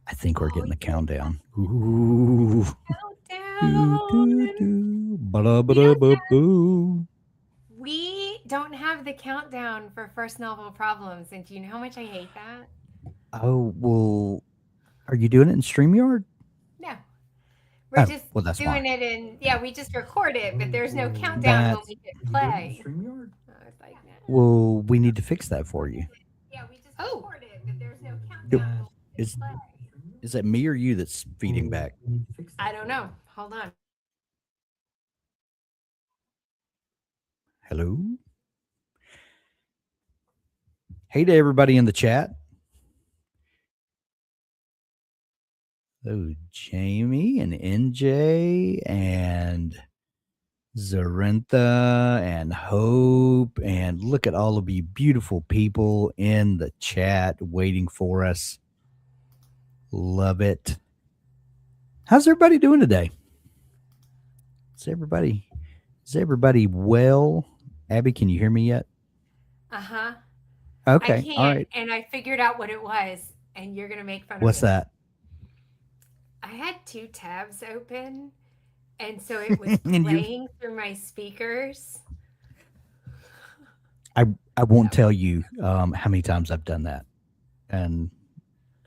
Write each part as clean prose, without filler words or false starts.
I think we're Oh, getting the yeah. countdown. Ooh. Do, do, Countdown. do. Ba-da, We ba-da, don't ba, boo. have the countdown for first novel problems, and do you know how much I hate that? Oh, well, are you doing it in StreamYard? No. We're Oh, just well, that's doing why. it in, yeah, we just record it, but there's no countdown when That's, we hit play. I was like, no. well, we need to fix that for you. Oh, Yep. Is, is that me or you that's feeding back? I don't know. Hold on. Hello? Hey to everybody in the chat. Oh, Jamie and NJ and Zarentha and Hope. And look at all of you beautiful people in the chat waiting for us. Love it. How's everybody doing today? Is everybody well? Abby, can you hear me yet? Uh-huh. I Okay. All can't, right. and I figured out what it was, and you're gonna make fun of What's me. that? I had two tabs open, and so it was And you playing through my speakers. I I won't That was tell you how many times I've done that. And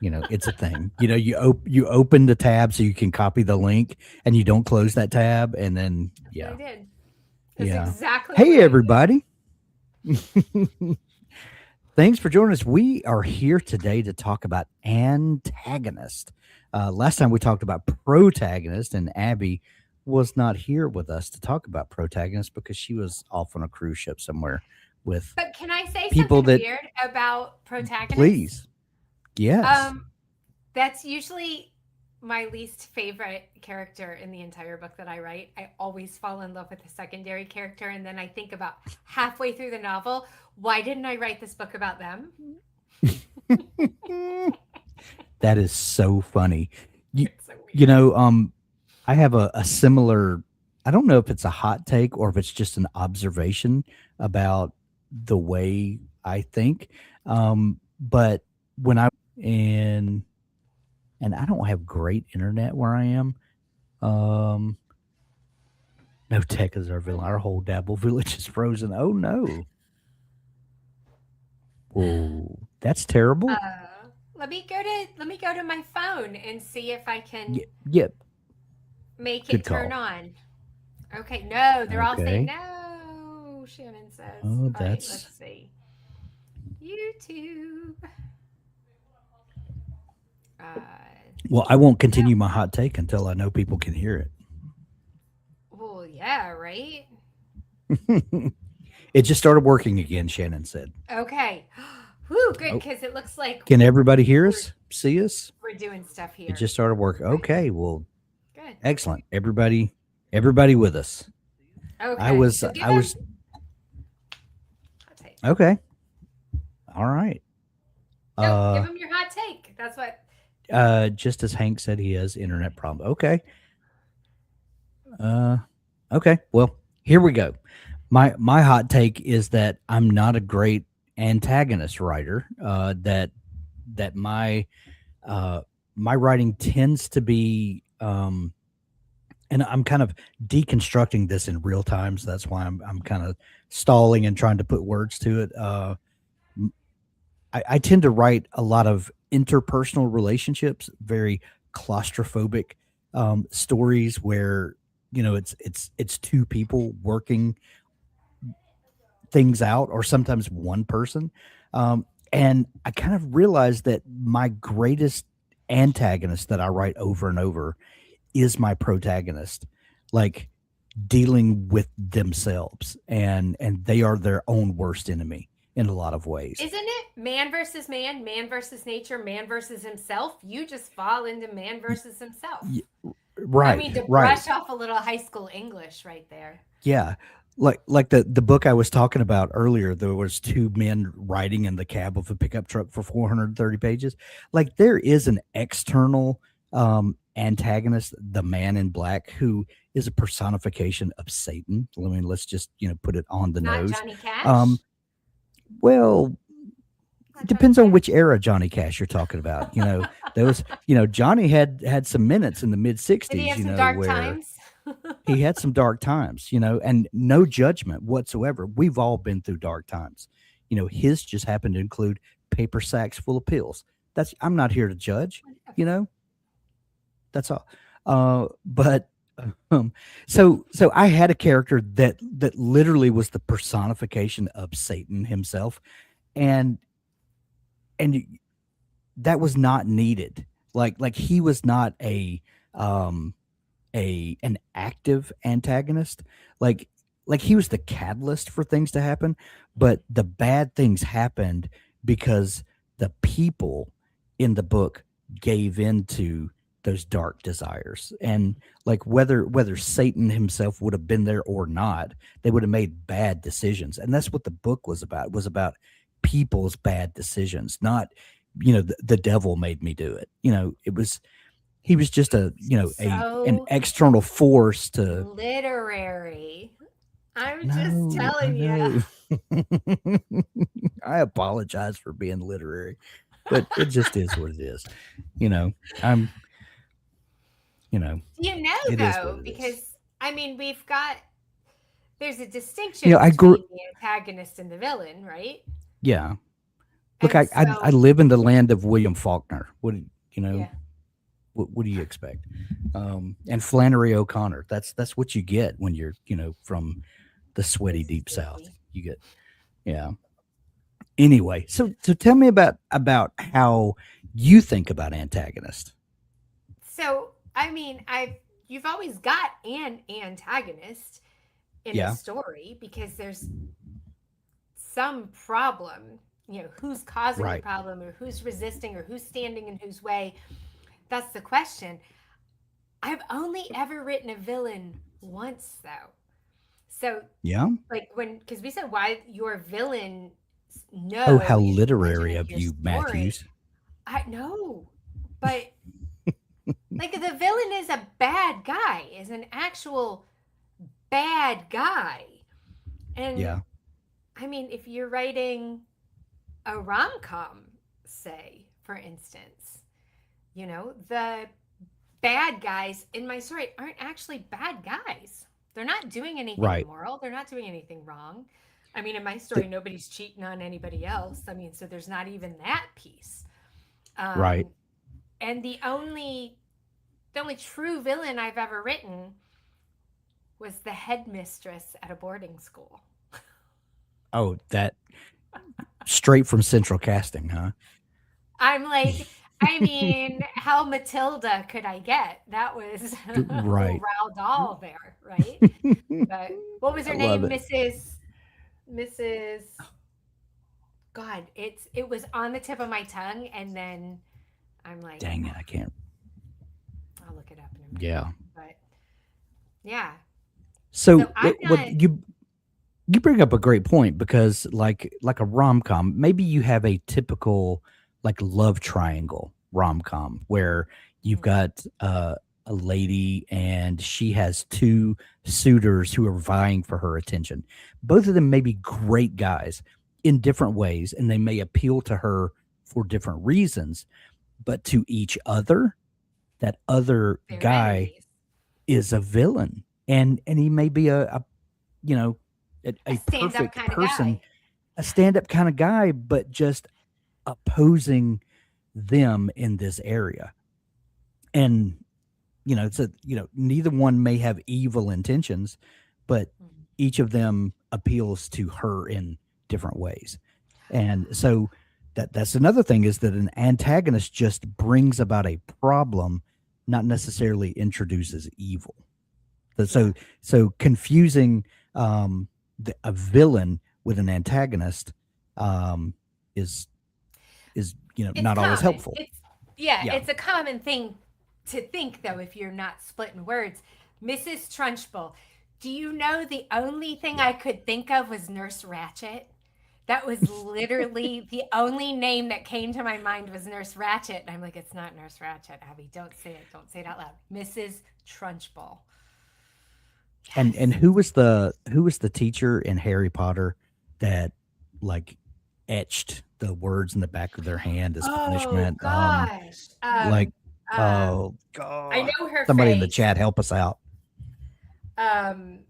it's a thing. You open the tab so you can copy the link, and you don't close that tab, and then what I yeah, did. That's yeah. exactly what Hey I did. everybody, thanks for joining us. We are here today to talk about antagonist. Last time we talked about protagonist, and Abby was not here with us to talk about protagonist because she was off on a cruise ship somewhere with But can I say people something that. weird about protagonists? Please, yes. Um, that's usually my least favorite character in the entire book that I write. I always fall in love with the secondary character, and then I think about halfway through the novel, why didn't I write this book about them? That is so funny. You, It's so you weird. know, I have a similar. I don't know if it's a hot take or if it's just an observation about the way I think. But when I and I don't have great internet where I am. Um, no tech is our villain. Our whole Dabble village is frozen. Oh no! Whoa, that's terrible. Let me go to my phone and see if I Yeah, can yeah. make Good it turn call. on. Okay, no, they're all saying Okay. no, Shannon says. Oh, All right, that's let's see. YouTube. well. I won't continue my hot take until I know people can hear Well, yeah, right? it. It just started working again. Shannon said. Okay. Whew, good, Oh, because it looks like can everybody hear we're us? See us? we're doing stuff It here. just started working. Right. Okay. Well, Good. excellent. Everybody with us. I Okay. was. So give I him was. hot take. Okay. All right. No, give Uh. him your hot take. That's what. Just as Hank said, he has internet problem. Okay. Uh. Okay. Well, here we go. My hot take is that I'm not a great antagonist writer. That uh my writing tends to be and I'm kind of deconstructing this in real time, so that's why I'm kind of stalling and trying to put words to it. I tend to write a lot of interpersonal relationships, very claustrophobic stories where it's two people working things out, or sometimes one person. And I kind of realized that my greatest antagonist that I write over and over is my protagonist, like dealing with themselves, and they are their own worst enemy in a lot of ways. Isn't it man versus nature, man versus himself? You just fall into man Y- versus himself. y- I right, mean, to right. brush off a little high school English right there. Yeah. Like the book I was talking about earlier, there was two men riding in the cab of a pickup truck for 430 pages. Like there is an external antagonist, the man in black, who is a personification of Satan. I mean, let's just, put it on the Not nose. Johnny Um, Cash. well, Not It Johnny depends on Cash. which era Johnny Cash you're talking about. There was, Johnny had some minutes in the mid Did he '60s, have some dark where times? he had some dark times, and no judgment whatsoever. We've all been through dark times. His just happened to include paper sacks full of pills. I'm not here to judge, you Whatever. know, that's all. But um, so I had a character that literally was the personification of Satan himself, and and that was not needed. Like he was not um an active antagonist. Like like he was the catalyst for things to happen, but the bad things happened because the people in the book gave into those dark desires. And like whether Satan himself would have been there or not, they would have made bad decisions. And that's what the book was about. It was about people's bad decisions, not the devil made me do it. It was he was just a an So external force to literary. I'm just no, I telling you. know. I apologize for being literary, but it just is what it is. You know, I'm, you know, You know, it is what though, it is. because I mean, there's a distinction I grew between the antagonist and the villain, right? yeah. Look, And I so, live in the land of William Faulkner. yeah, What do you expect? And Flannery O'Connor. That's what you get when you're, from the sweaty deep south. Mississippi. You get yeah. Anyway, so tell me about how you think about antagonist. So, I mean, I've you've always got an antagonist in a Yeah, story because there's some problem, who's causing the right. problem or who's resisting or who's standing in whose way. That's the question. I've only ever written a villain once, though. So, Yeah. like, because we said why your villain Oh, know how is the engine literary of of your you, story. Matthews. I know, but like the villain is a bad guy, is an actual bad guy. And Yeah. I mean, if you're writing a rom com, say, for instance, the bad guys in my story aren't actually bad guys. They're not doing anything Right. immoral. They're not doing anything wrong. I mean, in my The, story, nobody's cheating on anybody else. I mean, so there's not even that piece. right. Um, and the only true villain I've ever written was the headmistress at a boarding school. Oh, that straight from Central Casting, huh? I'm like, I mean, how Matilda could I get? That was Right. Roald Dahl there, right? But what was I her love name? it. Mrs. God, it was on the tip of my tongue, and then I'm like, Dang it, I can't. I'll look it up in a minute. Yeah. But yeah, so So I'm what not. you bring up a great point because like a rom-com, maybe you have a typical like love triangle rom-com where you've Mhm. got a lady and she has two suitors who are vying for her attention. Both of them may be great guys in different ways and they may appeal to her for different reasons, but to each other, that other They're guy enemies. is a villain and he may be a you know A a stand-up perfect kind of person, guy. a stand-up kind of guy, but just opposing them in this area. And neither one may have evil intentions, but Mhm. each of them appeals to her in different ways. And so that's another thing is that an antagonist just brings about a problem, not necessarily introduces evil. Yeah. So confusing a villain with an antagonist um, is It's not always common. helpful. Yeah, Yeah, it's a common thing to think though if you're not splitting words. Mrs. Trunchbull. Do you know the only thing yeah. I could think of was Nurse Ratchet? That was literally the only name that came to my mind was Nurse Ratchet. And I'm like, it's not Nurse Ratchet, Abby. Don't say it. Don't say it out loud. Mrs. Trunchbull. And Yes. who was the teacher in Harry Potter that like etched? the words in the back of their hand as Oh punishment. gosh. Like, Um, oh I god, know her somebody in the face. chat help us out. Um,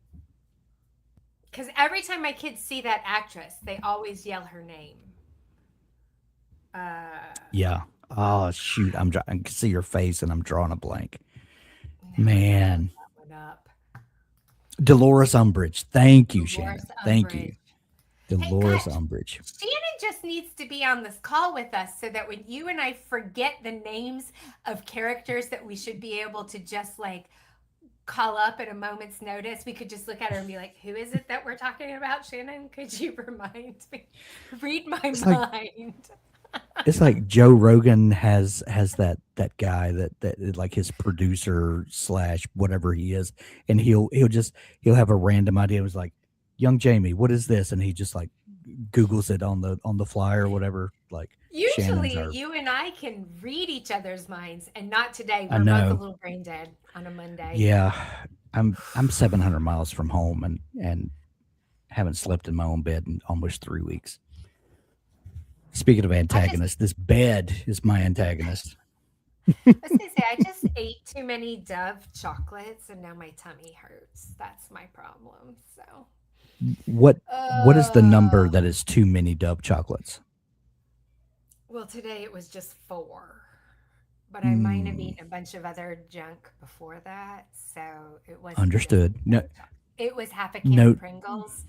because every time my kids see that actress, they always yell her name. Yeah. Oh shoot, I can see your face and I'm drawing a blank. Now I gotta look Man, that one up. Dolores Umbridge. Thank you, Dolores Shannon. Thank Umbridge. you, Hey, God, Dolores Umbridge. Shannon just needs to be on this call with us so that when you and I forget the names of characters that we should be able to just like call up at a moment's notice, we could just look at her and be like, who is it that we're talking about, Shannon? Could you remind me? Read my It's like mind. it's like Joe Rogan has that guy that like his producer slash whatever he is, and he'll have a random idea. It was like, young Jamie, what is this? And he just like Googles it on the fly or whatever. Like Shannon's Usually, our you and I can read each other's minds, and not today. I We're both a know. little brain dead on a Monday. Yeah. I'm 700 miles from home and haven't slept in my own bed in almost 3 weeks. Speaking of I just antagonists, this bed is my antagonist. I was gonna say I just ate too many Dove chocolates and now my tummy hurts. That's my problem. So, What is the number uh, that is too many Dove chocolates? well, today it was just four, but I might have Hmm. eaten a bunch of other junk before that, so it wasn't just Understood. the No, Dove chocolate. It was half a can of no. Pringles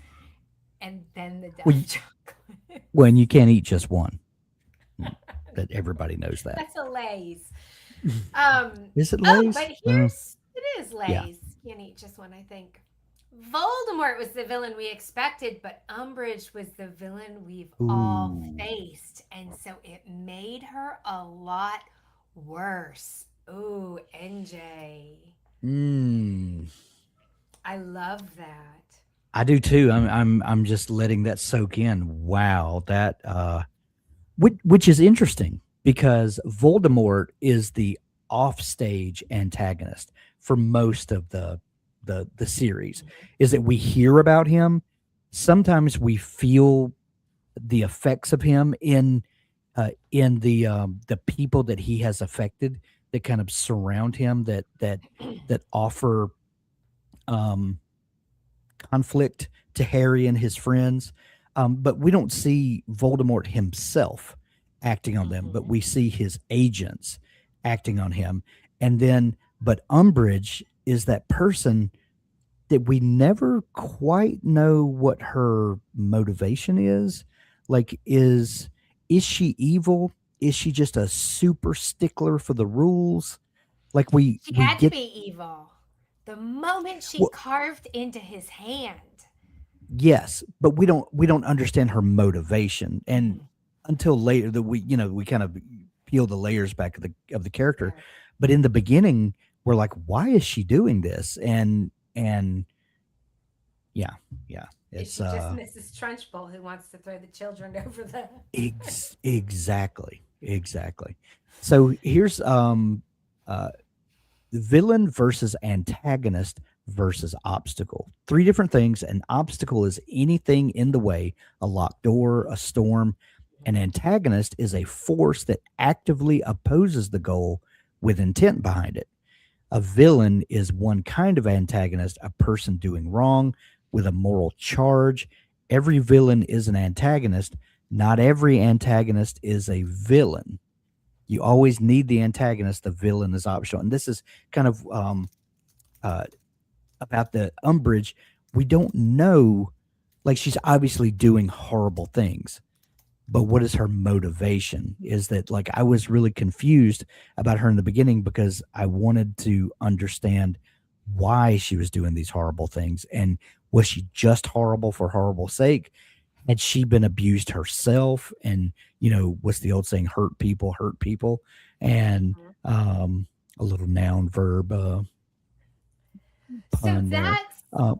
and then the Well, Dove chocolate. when you can't eat just one, that everybody knows that. That's a Lay's. Is it Oh, but Lay's? here's it is Yeah. Lay's. You can eat just one, I think. Voldemort was the villain we expected, but Umbridge was the villain we've all Ooh. faced. And so it made her a lot worse. Ooh, NJ. Mm. I love that. I do too. I'm just letting that soak in. Wow, that which is interesting because Voldemort is the offstage antagonist for most of the series. Is that we hear about him, sometimes we feel the effects of him in the people that he has affected that kind of surround him that offer um conflict to Harry and his friends. But we don't see Voldemort himself acting on them, but Mhm. we see his agents acting on him. And then, but Umbridge is that person that we never quite know what her motivation is. Like, is she evil? Is she just a super stickler for the rules? Like She we had to get be evil. The moment she well, carved into his hand. yes, but we don't understand her motivation, and Mm, until later that we kind of peel the layers back of the character, right. but in the beginning we're like, why is she doing this? And yeah, yeah, Is it's she just Mrs. Trunchbull who wants to throw the children over the exactly. So here's uh villain versus antagonist versus obstacle. Three different things. An obstacle is anything in the way, a locked door, a storm. An antagonist is a force that actively opposes the goal with intent behind it. A villain is one kind of antagonist, a person doing wrong with a moral charge. Every villain is an antagonist. Not every antagonist is a villain. You always need the antagonist. The villain is optional. And this is kind of uh, about the Umbridge. We don't know, like, she's obviously doing horrible things, but what is her motivation? Is that, like, I was really confused about her in the beginning because I wanted to understand why she was doing these horrible things. And was she just horrible for horrible sake? Had she been abused herself? And, what's the old saying, hurt people. And Mhm. a little noun verb So pun there. that's Uh,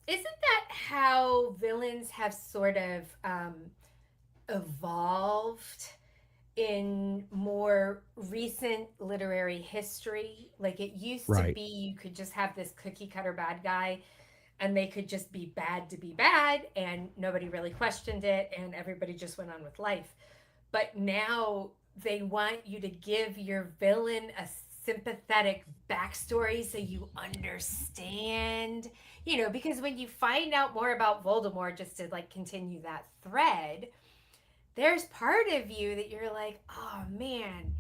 isn't that how villains have sort of evolved in more recent literary history? Like it used to right. be you could just have this cookie cutter bad guy. and they could just be bad to be bad and nobody really questioned it and everybody just went on with life. But now they want you to give your villain a sympathetic backstory so you understand, because when you find out more about Voldemort, just to like continue that thread, there's part of you that you're like, oh man,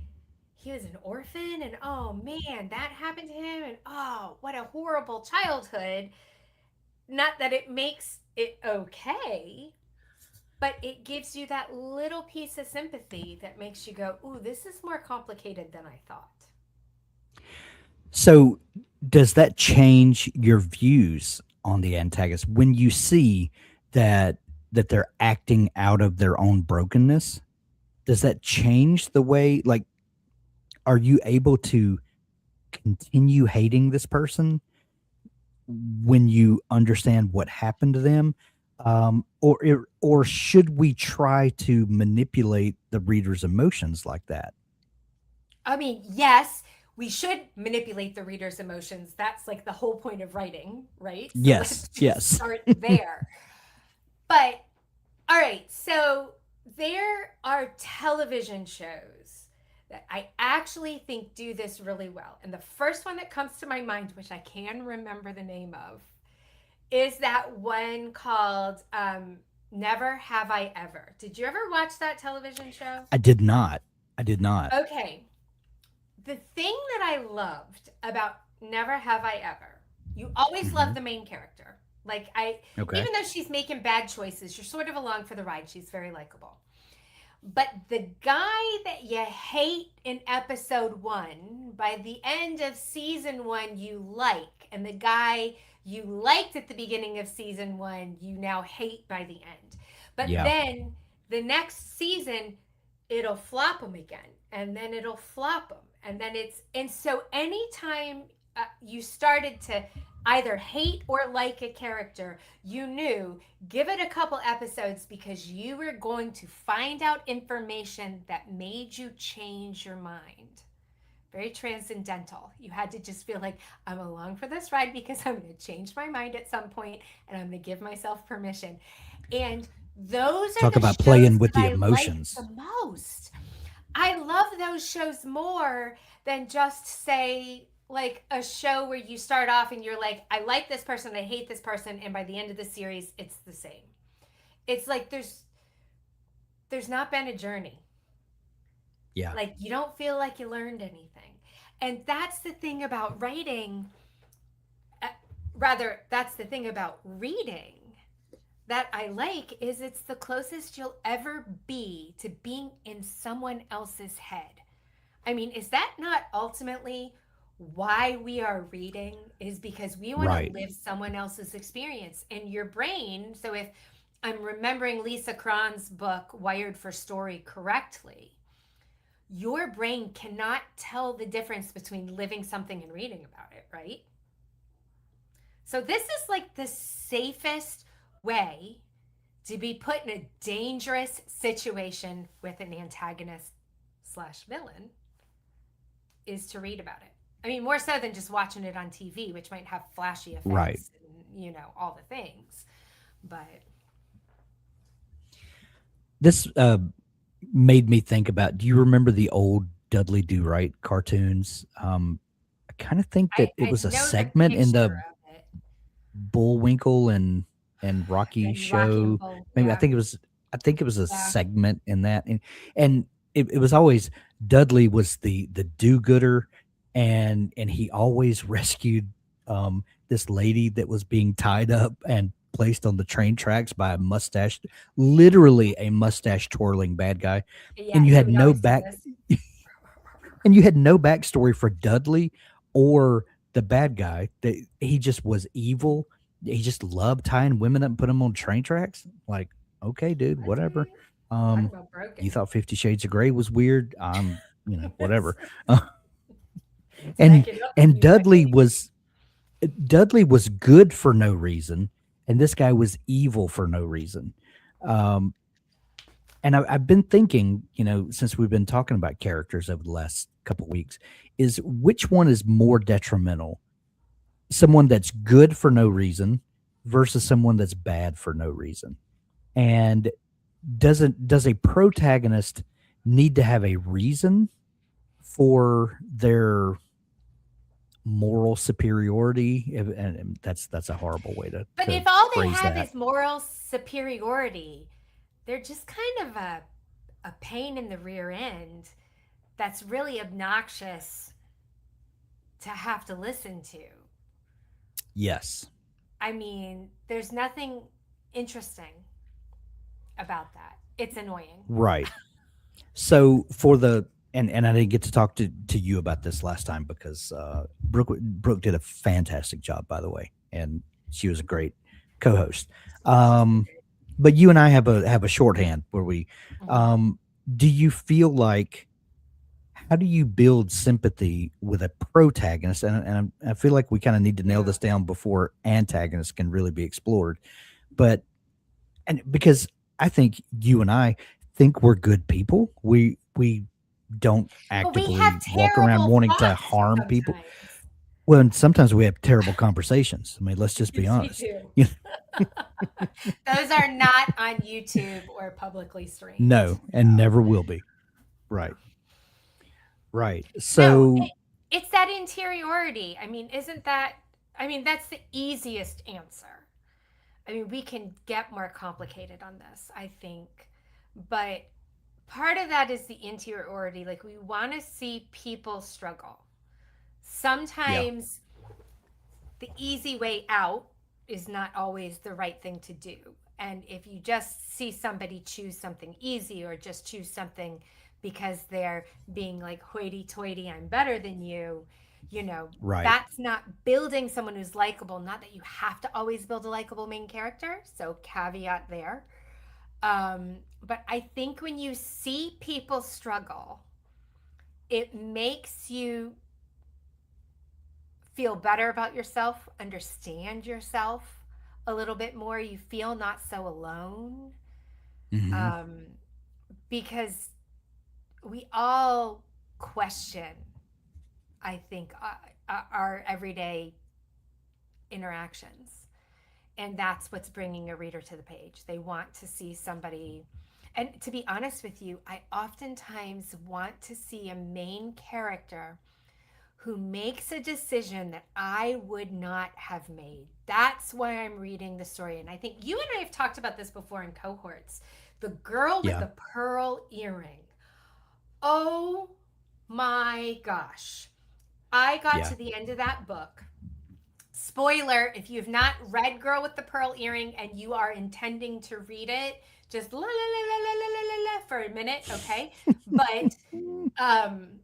he was an orphan, and oh man, that happened to him, and oh, what a horrible childhood. Not that it makes it okay, but it gives you that little piece of sympathy that makes you go, ooh, this is more complicated than I thought. So, does that change your views on the antagonist when you see that they're acting out of their own brokenness? Does that change the way, like, are you able to continue hating this person when you understand what happened to them? Or should we try to manipulate the reader's emotions like that? I mean, yes, we should manipulate the reader's emotions. That's like the whole point of writing, right? So Yes, let's just yes. start there. But all right, so there are television shows that I actually think do this really well. And the first one that comes to my mind, which I can remember the name of, is that one called Never Have I Ever. Did you ever watch that television show? I did not. I did not. Okay. The thing that I loved about Never Have I Ever, you always love Hmm. the main character. Okay. Even though she's making bad choices, you're sort of along for the ride. She's very likable. But the guy that you hate in episode one, by the end of season one, you like. And the guy you liked at the beginning of season one, you now hate by the end. But Yeah. then the next season, it'll flop him again. And then it'll flop him. And so anytime you started to either hate or like a character, you knew, give it a couple episodes because you were going to find out information that made you change your mind. Very transcendental. You had to just feel like, I'm along for this ride because I'm going to change my mind at some point and I'm going to give myself permission. And those are Talk the about shows playing with that the I like emotions. the most. I love those shows more than just say like a show where you start off and you're like, I like this person, I hate this person, and by the end of the series, it's the same. It's like there's not been a journey. Yeah. Like you don't feel like you learned anything. And that's the thing about writing, uh, rather that's the thing about reading that I like is it's the closest you'll ever be to being in someone else's head. I mean, is that not ultimately why we are reading? Is because we want to Right. live someone else's experience in your brain. So if I'm remembering Lisa Cron's book, Wired for Story, correctly, your brain cannot tell the difference between living something and reading about it, right? So this is like the safest way to be put in a dangerous situation with an antagonist slash villain is to read about it. I mean, more so than just watching it on TV, which might have flashy Right. effects and, all the things. But This made me think about, do you remember the old Dudley Do Right cartoons? I kind of think that it I was a know the segment in picture the of it. Bullwinkle and Rocky And Rocky and show. Bull. Maybe Yeah. I think it was a Yeah. segment in that, and it was always Dudley was the do-gooder, and he always rescued this lady that was being tied up and placed on the train tracks by a mustache, literally a mustache twirling bad guy, Yeah. and you He had would no always do back this. and you had no backstory for Dudley or the bad guy. That he just was evil. He just loved tying women up and put them on train tracks. Like, okay, dude, whatever. Okay. Talk Um, about you broken. thought 50 Shades of Grey was weird. Whatever. It's Uh, and Second up when and you wreck it. Dudley was good for no reason, and this guy was evil for no reason. Um, and I've been thinking, since we've been talking about characters over the last couple weeks, is which one is more detrimental? Someone that's good for no reason, versus someone that's bad for no reason? And does a protagonist need to have a reason for their moral superiority? And that's a horrible way But to if all they phrase have that. is moral superiority, they're just kind of a pain in the rear end that's really obnoxious to have to listen to. Yes. I mean, there's nothing interesting about that. It's annoying. Right. So for the and I didn't get to talk to you about this last time because Brooke did a fantastic job, by the way, and she was a great co-host. She's so Um, good. but you and I have a shorthand where we. Mhm. Um, do you feel like how do you build sympathy with a protagonist? I feel like we kind of need to nail Yeah. this down before antagonists can really be explored. But and because I think you and I think we're good people, we don't But we have actively walk around terrible wanting to thoughts harm people. sometimes. Well, and sometimes we have terrible conversations. I mean, let's just be Yes, we honest. do. You Those are not on YouTube or publicly streamed. no, and never will be. Right. Right. No, So it's that interiority. I mean, isn't that, I mean, that's the easiest answer. I mean, we can get more complicated on this, I think. But part of that is the interiority. Like, we want to see people struggle. yeah. Sometimes the easy way out is not always the right thing to do. And if you just see somebody choose something easy or just choose something because they're being like hoity toity, I'm better than you know, Right. that's not building someone who's likable. Not that you have to always build a likable main character. So, caveat there. But I think when you see people struggle, it makes you feel better about yourself, understand yourself a little bit more. You feel not so alone. Hmm. Um, because we all question, I think, our everyday interactions. And that's what's bringing a reader to the page. They want to see somebody. And to be honest with you, I oftentimes want to see a main character who makes a decision that I would not have made. That's why I'm reading the story. And I think you and I have talked about this before in cohorts. The girl with Yeah. the pearl earring. Oh my gosh. I got Yeah. to the end of that book. Spoiler, if you've not read Girl with the Pearl Earring and you are intending to read it, just la la la la la la la la for a minute, okay? But um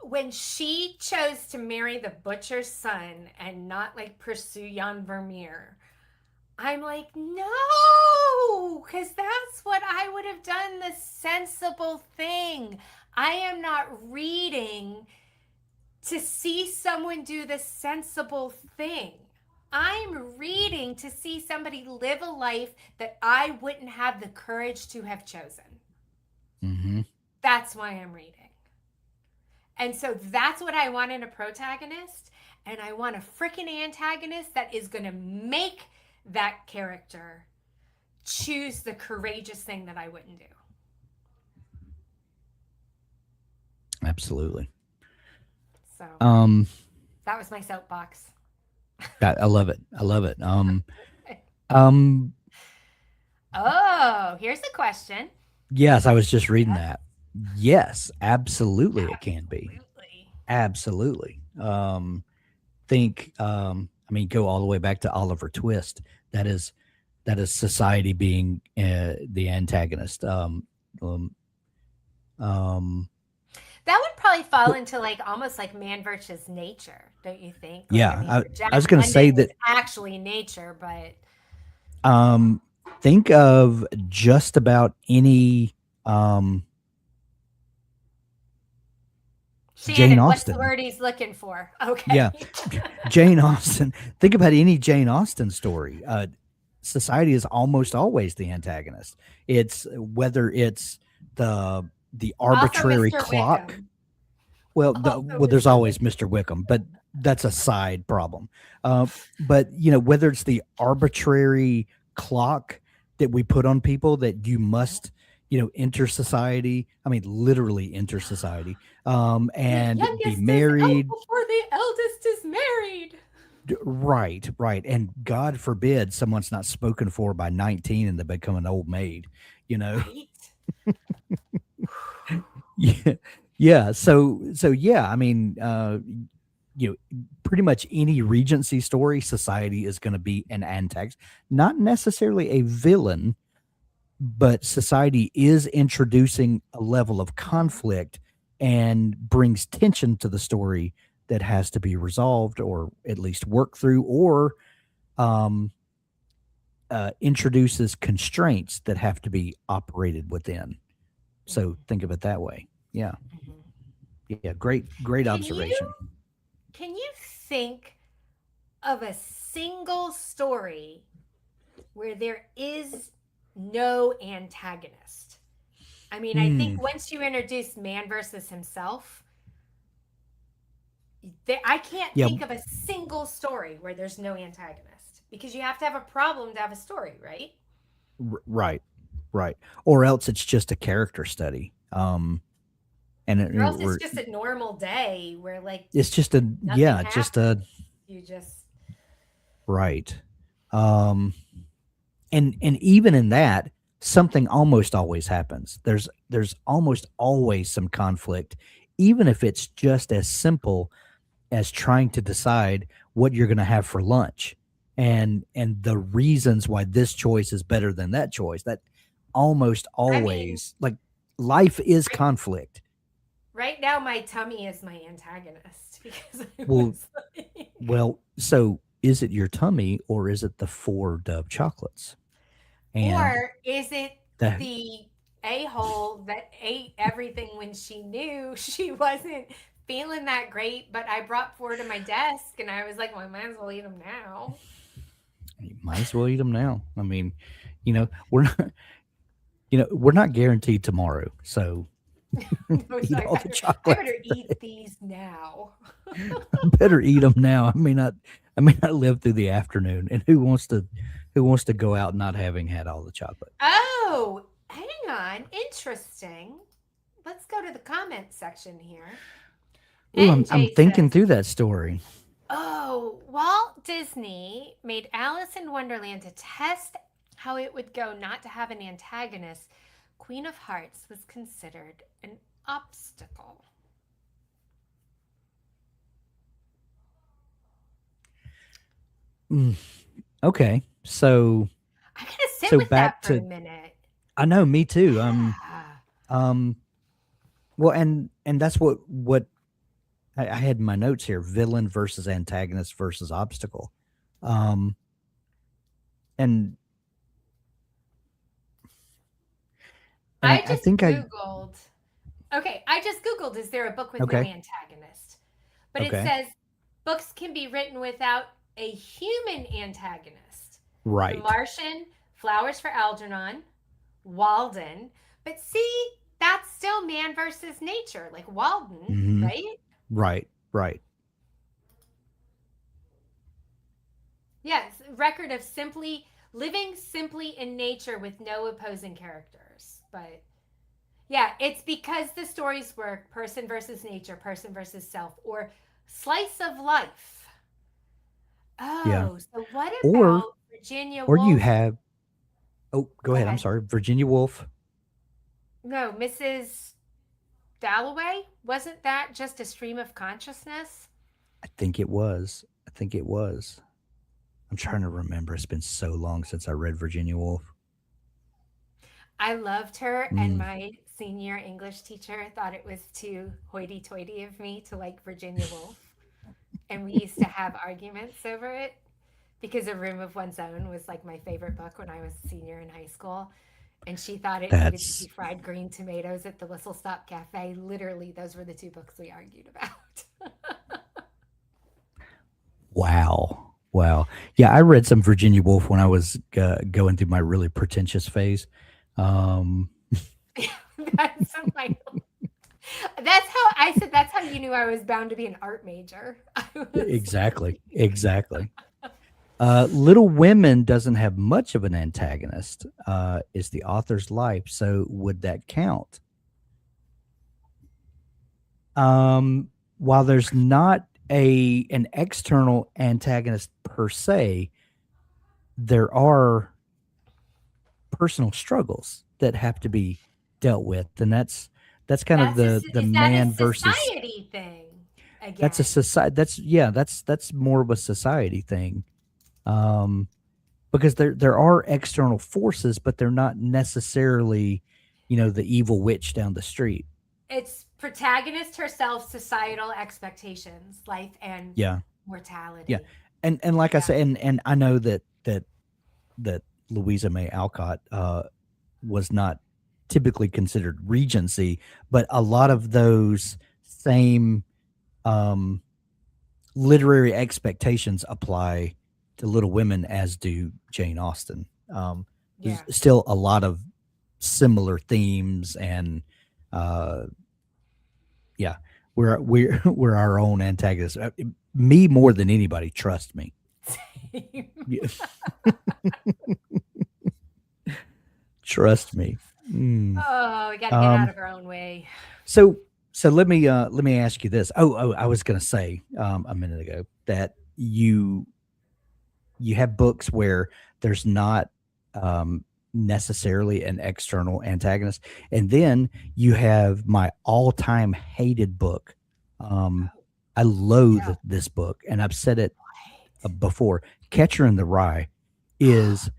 when she chose to marry the butcher's son and not like pursue Jan Vermeer, I'm like, no, because that's what I would have done, the sensible thing. I am not reading to see someone do the sensible thing. I'm reading to see somebody live a life that I wouldn't have the courage to have chosen. Hmm. That's why I'm reading. And so that's what I want in a protagonist. And I want a freaking antagonist that is going to make that character choose the courageous thing that I wouldn't do. Absolutely. So Um, that was my soapbox. I love it. I love it. Um, Oh, here's a question. yes, I was just reading Yes, that. Yes, absolutely, it can be. absolutely. Absolutely. Think. I mean, go all the way back to Oliver Twist. That is that is society being the antagonist. Um, um, That would probably fall into like almost like man versus nature, don't you think? Like, I yeah, mean, I Jack was going to London say was that. actually nature, but Um, think of just about any um, Jane Shannon, what's the Austen. word he's looking for? Okay. Yeah, Jane Austen. Think about any Jane Austen story. Society is almost always the antagonist. It's whether it's the Also, arbitrary Mr. clock. Wickham. Well, Also, there's Mr. always Wickham. Mr. Wickham, but that's a side problem. Uh, but whether it's the arbitrary clock that we put on people that you must, enter society. I mean, literally enter society, The and be youngest is out married. before the eldest is married. Right, right. And God forbid someone's not spoken for by 19 and they become an old maid, you know? Right? Yeah. Yeah. So yeah, I mean, pretty much any Regency story, society is going to be an antagonist, not necessarily a villain, but society is introducing a level of conflict and brings tension to the story that has to be resolved or at least worked through, or um, introduces constraints that have to be operated within. So Mhm, think of it that way. Yeah. mhm. Yeah. Great Can you observation. can you think of a single story where there is no antagonist? I mean, I think Hmm. once you introduce man versus himself, I can't Yeah. think of a single story where there's no antagonist because you have to have a problem to have a story, right? Right. Right. Or else it's just a character study. And Or else it's we're just a normal day where like it's just a nothing yeah, just happens. a You just right. Um, and even in that, something almost always happens. There's almost always some conflict, even if it's just as simple as trying to decide what you're going to have for lunch, and the reasons why this choice is better than that choice. That almost I mean, always, like, life is right, conflict. right now my tummy is my antagonist because I Well, was like so is it your tummy or is it the 4 Dove chocolates? And or is it that the a-hole that ate everything when she knew she wasn't feeling that great, but I brought 4 to my desk and I was like, well, I might as well eat them now. you might as well eat them now. I mean, we're not, we're not guaranteed tomorrow, so No, so eat all the I chocolate. better eat these now. Better eat them now. I may not live through the afternoon. And who wants to go out not having had all the chocolate? Oh, hang on. Interesting. Let's go to the comment section here. Ooh, I'm NJ thinking says, through that story. oh, Walt Disney made Alice in Wonderland to test how it would go not to have an antagonist. Queen of Hearts was considered an obstacle. Mm, okay, I gotta sit so with that back for a to minute. I know, me too. Yeah. Um, well, and that's what I had in my notes here: villain versus antagonist versus obstacle. Um, and and I, I I just think I Googled. Okay, I just Googled, is there a book with no okay, antagonist? But it okay, says books can be written without a human antagonist. The right. Martian, Flowers for Algernon, Walden. But see, that's still man versus nature, like Walden, Hmm. right? Right, right. Yes, record of simply living simply in nature with no opposing characters. But yeah, it's because the stories work person versus nature, person versus self, or slice of life. Yeah. Oh, so what Or about Virginia or you Woolf? have oh, go Go ahead. I'm ahead. sorry. Virginia Woolf. No, Mrs. Dalloway? Wasn't that just a stream of consciousness? I think it was. I think it was. I'm trying to remember. It's been so long since I read Virginia Woolf. I loved her, and Mm. my senior English teacher thought it was too hoity toity of me to like Virginia Woolf. And we used to have arguments over it because A Room of One's Own was like my favorite book when I was a senior in high school. And she thought it needed to be That's fried green tomatoes at the Whistle Stop Cafe. Literally, those were the two books we argued about. wow. Wow. Yeah, I read some Virginia Woolf when I was going through my really pretentious phase. Um, That's my That's how I said. That's how you knew I was bound to be an art major. I was like, Exactly. Exactly. Little Women doesn't have much of an antagonist. Is the author's life, so would that count? While there's not an external antagonist per se, there are personal struggles that have to be dealt with, and that's kind of the is that a man versus society thing that's a again? society. That's more of a society thing. Um, because there are external forces, but they're not necessarily, the evil witch down the street. It's protagonist herself, societal expectations, life and Yeah, yeah, mortality. and like I Yeah. said, and I know that Louisa May Alcott was not typically considered Regency, but a lot of those same um, literary expectations apply to Little Women as do Jane Austen. There's Yeah. still a lot of similar themes, and uh, yeah, we're our own antagonists. Me more than anybody, trust me. Yeah, trust me. Mm. Oh, we got to get out Um, of our own way. so let me ask you this. Oh, I was going to say a minute ago that you have books where there's not necessarily an external antagonist, and then you have my all-time hated book. Um, I loathe Yeah. this book, and I've said it What? before. Catcher in the Rye is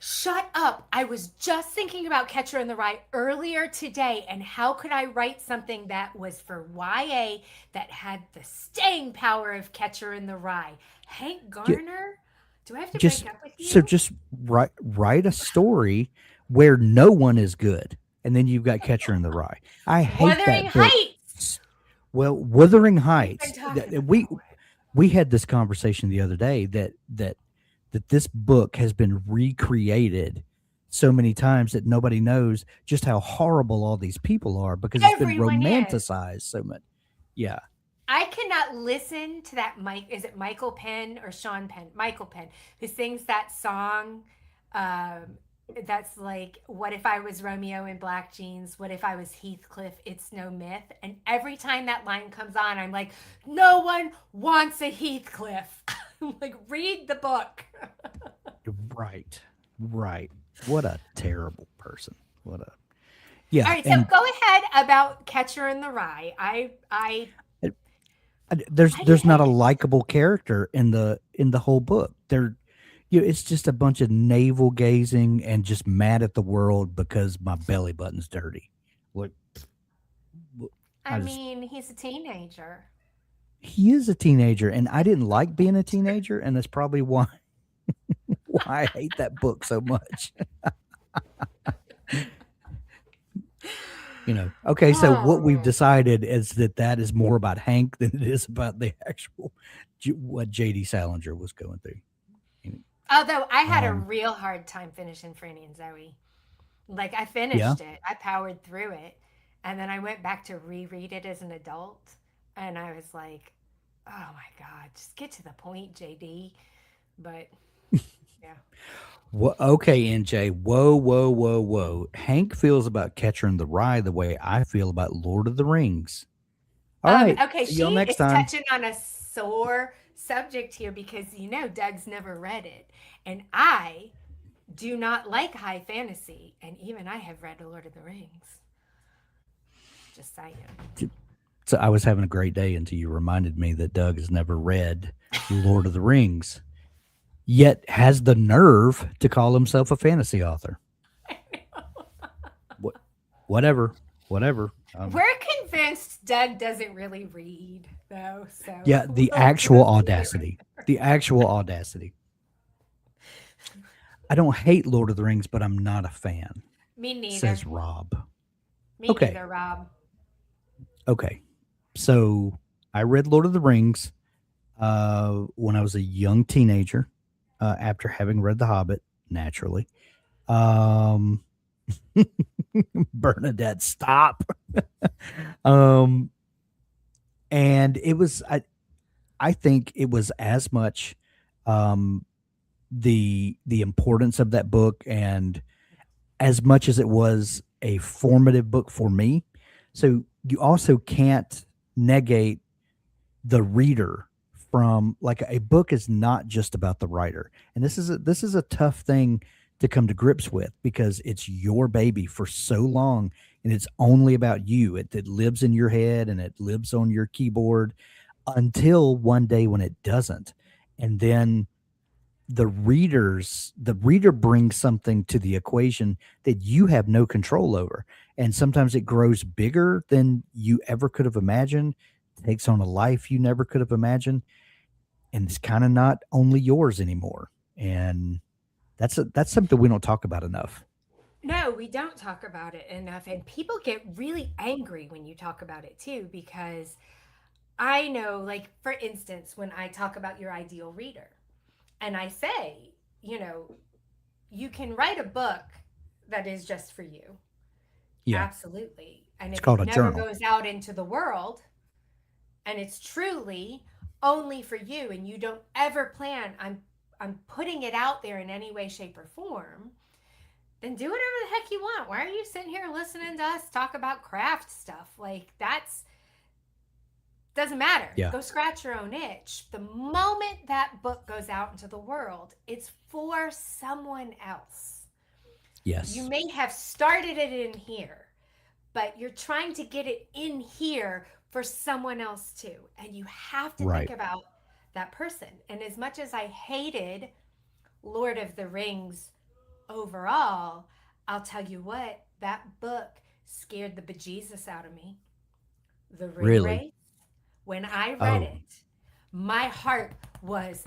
Shut up. I was just thinking about Catcher in the Rye earlier today, and how could I write something that was for YA that had the staying power of Catcher in the Rye? Hank ju- Garner? Do I have to break just up with so you? just write a story where no one is good, and then you've got Catcher in the Rye. I hate Wuthering that book. Heights. Well, Wuthering We've been Heights. talking We about it. we had this conversation the other day that this book has been recreated so many times that nobody knows just how horrible all these people are because it's been Everyone is. romanticized so much. Yeah. I cannot listen to that Mike. Is it Michael Penn or Sean Penn? Michael Penn, who sings that song. Um, that's like, what if I was Romeo in black jeans? What if I was Heathcliff? It's no myth. And every time that line comes on, I'm like, no one wants a Heathcliff. Like, read the book. Right. Right. What a terrible person. What a All yeah, right, so and go ahead about Catcher in the Rye. uh, there's I didn't there's not a hate it. likable character in the whole book. It's just a bunch of navel gazing and just mad at the world because my belly button's dirty. Like I I just mean, he's a teenager. he is a teenager, and I didn't like being a teenager, and that's probably why I hate that book so much. Okay, so what we've Oh. decided is that is more about Hank than it is about the actual what JD Salinger was going through. Although I had a Um, real hard time finishing Franny and Zoe. Like, I yeah, finished it, I powered through it, and then I went back to reread it as an adult, and I was like, "Oh my god, just get to the point, JD." But yeah. Okay, NJ. Whoa, whoa, whoa, whoa. Hank feels about Catcher in the Rye the way I feel about Lord of the Rings. All right. Okay, See y'all she next is time. touching on a sore subject here because Doug's never read it, and I do not like high fantasy, and even I have read Lord of the Rings. Just saying. So I was having a great day until you reminded me that Doug has never read Lord of the Rings, yet has the nerve to call himself a fantasy author. What, whatever, whatever. We're convinced Doug doesn't really read, though, so Yeah, the we'll actual just leave it right audacity. The actual audacity. I don't hate Lord of the Rings, but I'm not a fan, there. Me neither. says Rob. Me Okay, neither, Rob. okay. So I read Lord of the Rings when I was a young teenager after having read The Hobbit, naturally. Um, Bernadette, stop. Um, and it was I think it was as much um the importance of that book, and as much as it was a formative book for me. So you also can't negate the reader from, like, a book is not just about the writer. And this is a tough thing to come to grips with, because it's your baby for so long, and it's only about you. It lives in your head and it lives on your keyboard until one day when it doesn't. And then the reader brings something to the equation that you have no control over, and sometimes it grows bigger than you ever could have imagined, takes on a life you never could have imagined, and it's kind of not only yours anymore. And that's something we don't talk about enough. No, we don't talk about it enough. And people get really angry when you talk about it too, because I know, like, for instance, when I talk about your ideal reader and I say, you know, you can write a book that is just for you. Yeah, Absolutely. And it's if it called a never journal. goes out into the world and it's truly only for you and you don't ever plan I'm putting it out there in any way, shape, or form, then do whatever the heck you want. Why are you sitting here listening to us talk about craft stuff? Like, that's doesn't matter. Yeah. Go scratch your own itch. The moment that book goes out into the world, it's for someone else. You Yes. may have started it in here, but you're trying to get it in here for someone else too. And you have to think Right. about that person. And as much as I hated Lord of the Rings overall, I'll tell you what, that book scared the bejesus out of me. The Ring Really. Race, when I read Oh. it, my heart was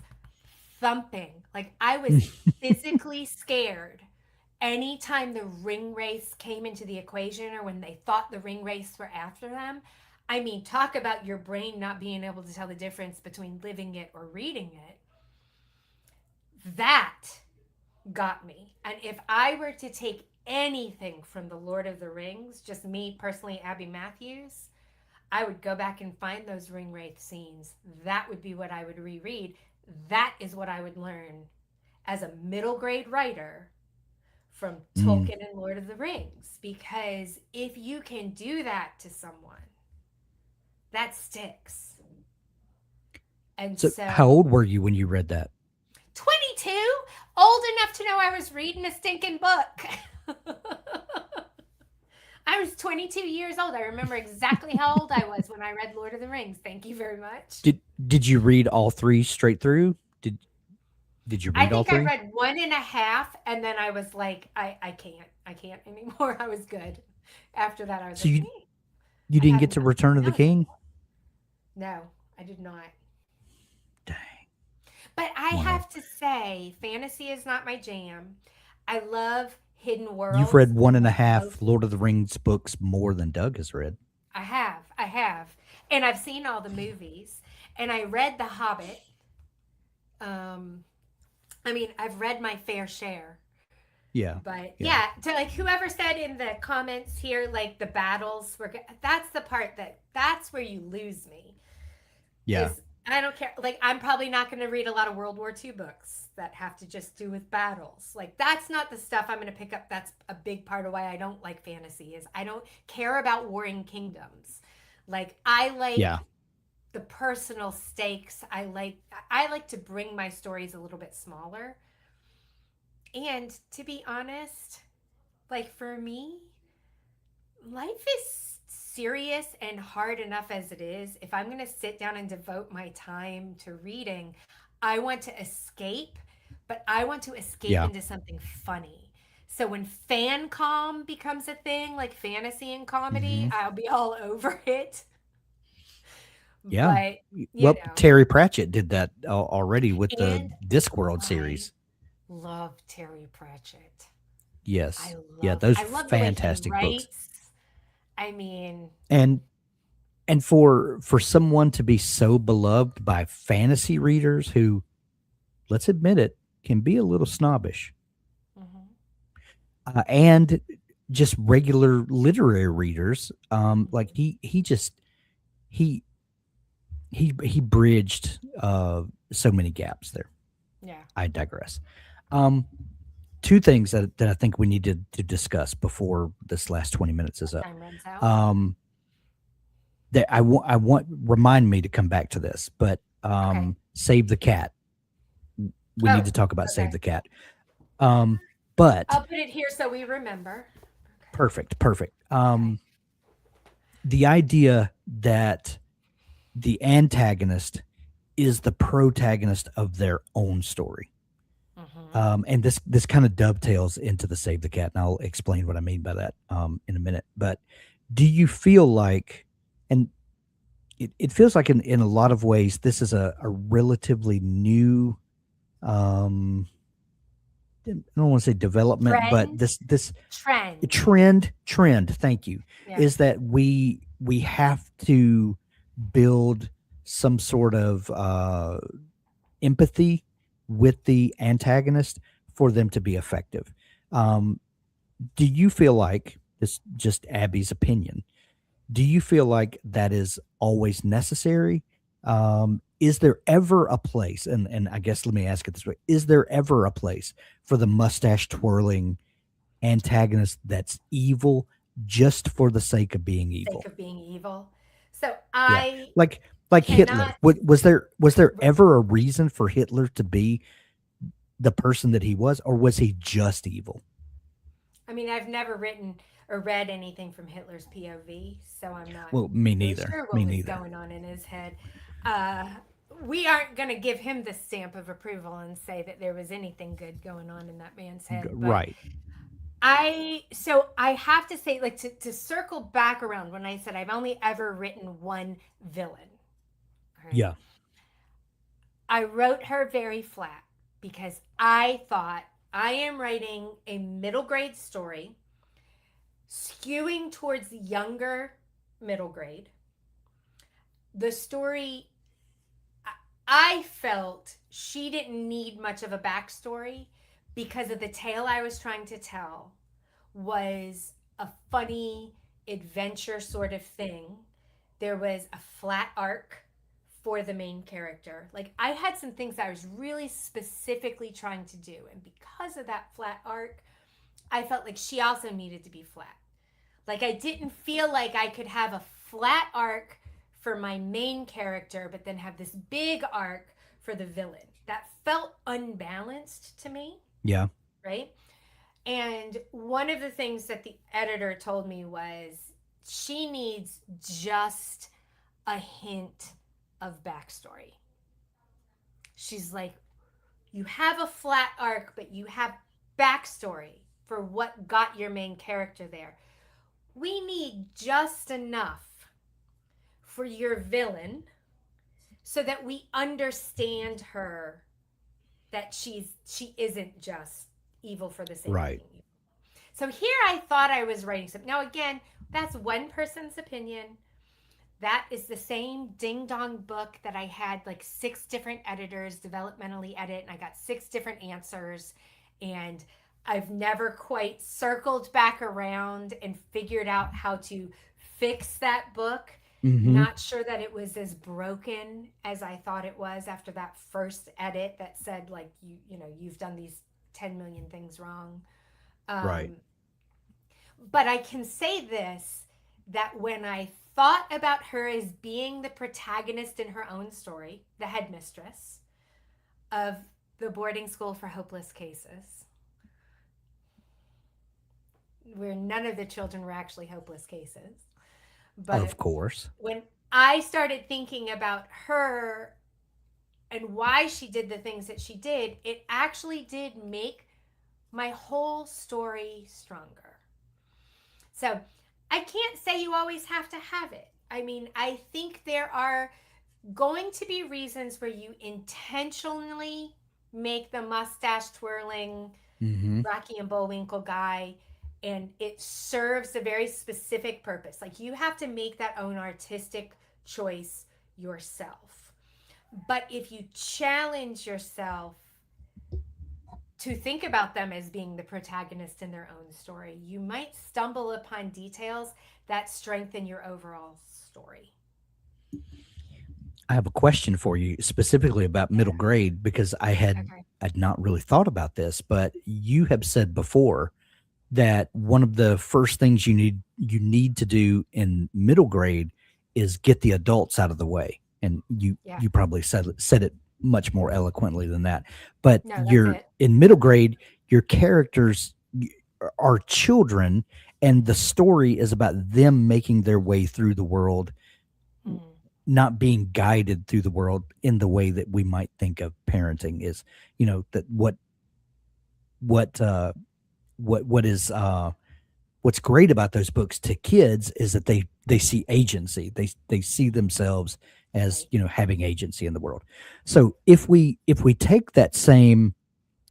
thumping. Like, I was physically scared anytime the ring race came into the equation, or when they thought the ring race were after them. I mean, talk about your brain not being able to tell the difference between living it or reading it. That got me. And if I were to take anything from the Lord of the Rings, just me personally, Abby Matthews, I would go back and find those ring wraith scenes. That would be what I would reread. That is what I would learn as a middle grade writer from Mm. Tolkien and Lord of the Rings. Because if you can do that to someone, that sticks. And So how so, old were you when you read that? 22, old enough to know I was reading a stinking book. I was 22 years old. I remember exactly how old I was when I read Lord of the Rings. Thank you very much. Did you read all three straight through? Did you I read all think I three? read one and a half, and then I was like, I can't. I can't anymore. I was good. After that, I was So like, you I didn't had get to enough. Return of the No, King? no, I did not. Dang. But I Wow. have to say, fantasy is not my jam. I love hidden You've worlds. read I one and a love half local. Lord of the Rings books more than Doug has read. I have, and I've seen all the movies, and I read The Hobbit. Um, I mean, I've read my fair share. Yeah. But Yeah. yeah, to like whoever said in the comments here, like the battles were, that's the part that's where you lose me. Yeah. Is I don't care. Like, I'm probably not going to read a lot of World War II books that have to just do with battles. Like, that's not the stuff I'm going to pick up. That's a big part of why I don't like fantasy, is I don't care about warring kingdoms. Like, I Yeah. like the personal stakes. I like to bring my stories a little bit smaller. And to be honest, like, for me, life is serious and hard enough as it is. If I'm going to sit down and devote my time to reading, I want to escape, but I want to escape Yeah. into something funny. So when fan com becomes a thing, like fantasy and comedy, Hmm. I'll be all over it. Yeah. But, you Well, know, Terry Pratchett did that already with the and Discworld I series. love Terry Pratchett. Yes. I Yeah, love those I love the way he fantastic books. writes. I mean, And for someone to be so beloved by fantasy readers who, let's admit it, can be a little snobbish. mhm. And just regular literary readers. Like he just he he bridged so many gaps there. Yeah. I digress. Um, Two things that I think we need to discuss before this last 20 minutes is up. Time runs out. Um, that I want remind me to come back to this, but Okay. save the cat. We need Oh, to talk about save okay. the cat. Um, but I'll put it here so we remember. Okay. perfect, perfect. Okay. The idea that the antagonist is the protagonist of their own story. Mm-hmm. And this kind of dovetails into the save the cat, and I'll explain what I mean by that in a minute. But do you feel like, and it feels like in a lot of ways, this is a relatively new, um, I don't want to say development, but Trend. this Trend. trend. Thank you. Yeah. Is that we have to build some sort of empathy with the antagonist for them to be effective. Um, do you feel like this just Abby's opinion? Do you feel like that is always necessary? Is there ever a place, and I guess let me ask it this way: is there ever a place for the mustache twirling antagonist that's evil just for the sake of being Sake evil? of being evil. So Yeah, I like Hitler. cannot. Was there ever a reason for Hitler to be the person that he was, or was he just evil? I mean, I've never written or read anything from Hitler's POV, so I'm not Well, me really neither. sure Me what was neither. going on in his head. Uh, we aren't going to give him the stamp of approval and say that there was anything good going on in that man's head. But Right. I have to say, like, to circle back around when I said I've only ever written one villain, right? Yeah. I wrote her very flat because I thought I am writing a middle grade story skewing towards the younger middle grade. The story, I felt she didn't need much of a backstory because of the tale I was trying to tell was a funny adventure sort of thing. There was a flat arc for the main character. Like I had some things I was really specifically trying to do. And because of that flat arc, I felt like she also needed to be flat. Like I didn't feel like I could have a flat arc for my main character, but then have this big arc for the villain. That felt unbalanced to me, Yeah. right? And one of the things that the editor told me was she needs just a hint of backstory. She's like, you have a flat arc, but you have backstory for what got your main character there. We need just enough for your villain so that we understand her, that she isn't just evil for the sake of Right. being evil. So here I thought I was writing something. Now again, that's one person's opinion. That is the same ding dong book that I had like six different editors developmentally edit, and I got six different answers. And I've never quite circled back around and figured out how to fix that book. Mm-hmm. Not sure that it was as broken as I thought it was after that first edit that said like you've done these 10 million things wrong. Right. Um, but I can say this, that when I thought about her as being the protagonist in her own story, the headmistress of the boarding school for hopeless cases, where none of the children were actually hopeless cases. Of But course. when I started thinking about her and why she did the things that she did, it actually did make my whole story stronger. So I can't say you always have to have it. I mean, I think there are going to be reasons where you intentionally make the mustache twirling Mm-hmm. Rocky and Bullwinkle guy, and it serves a very specific purpose. Like you have to make that own artistic choice yourself. But if you challenge yourself to think about them as being the protagonist in their own story. You might stumble upon details that strengthen your overall story. I have a question for you specifically about Yeah. middle grade because Okay. I'd not really thought about this, but you have said before that one of the first things you need to do in middle grade is get the adults out of the way. And Yeah. you probably said it much more eloquently than that. But No, that's you're it. in middle grade, your characters are children and the story is about them making their way through the world, Mm, not being guided through the world in the way that we might think of parenting is, that what what is what's great about those books to kids is that they see agency. They see themselves as, right. having agency in the world. So if we take that same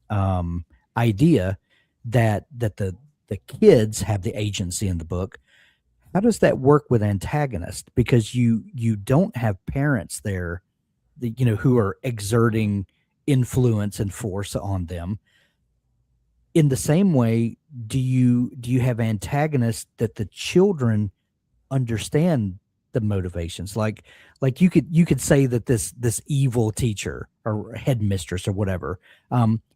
um, idea that the kids have the agency in the book, how does that work with antagonist? Because you don't have parents there, who are exerting influence and force on them. In the same way, do you have antagonists that the children understand the motivations? Like you could say that this evil teacher or headmistress or whatever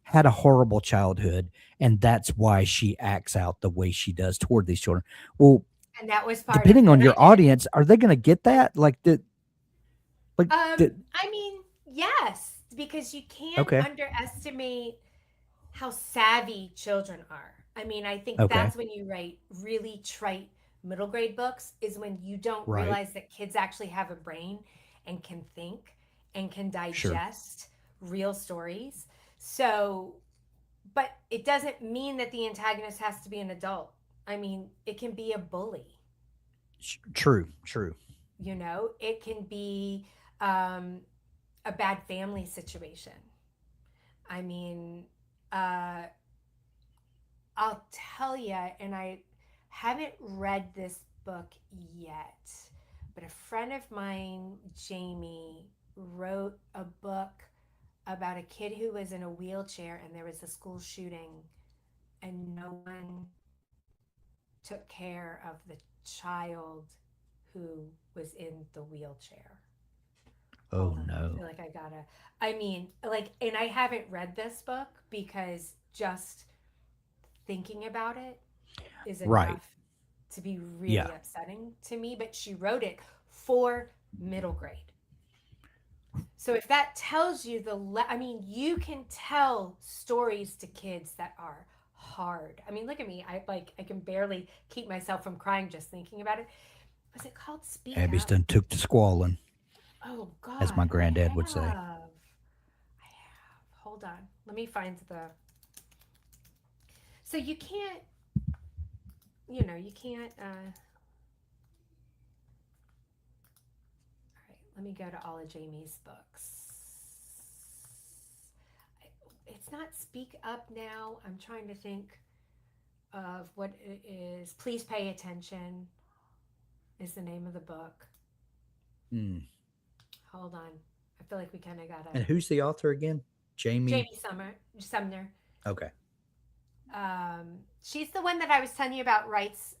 had a horrible childhood, and that's why she acts out the way she does toward these children. Well, And that was part of depending on what I your did. audience, are they going to get that? Like the I mean, yes, because you can't okay, underestimate how savvy children are. I mean, I think okay, that's when you write really trite middle grade books, is when you don't right, realize that kids actually have a brain and can think and can sure, digest real stories. So, but it doesn't mean that the antagonist has to be an adult. I mean, it can be a bully, true, true, it can be um, a bad family situation. I mean, uh, I'll tell you, and I haven't read this book yet, but a friend of mine, Jamie, wrote a book about a kid who was in a wheelchair and there was a school shooting and no one took care of the child who was in the wheelchair. oh Hold on. I no, feel like I gotta. I mean, like, and I haven't read this book because just thinking about it is right, enough to be yeah, really upsetting to me. But she wrote it for middle grade. So if that tells you I mean, you can tell stories to kids that are hard. I mean, look at me. I can barely keep myself from crying just thinking about it. Was it called Speak Abby's Up? done took to squalling, Oh as my God, I granddad would say. have. I have. Hold on. Let me find the. So you can't, you can't. All right, let me go to all of Jamie's books. It's not Speak Up Now. I'm trying to think of what it is. Please Pay Attention is the name of the book. Mm. Hold on. I feel like we kind of got to. And who's the author again? Jamie. Jamie Sumner. Okay. She's the one that I was telling you about, writes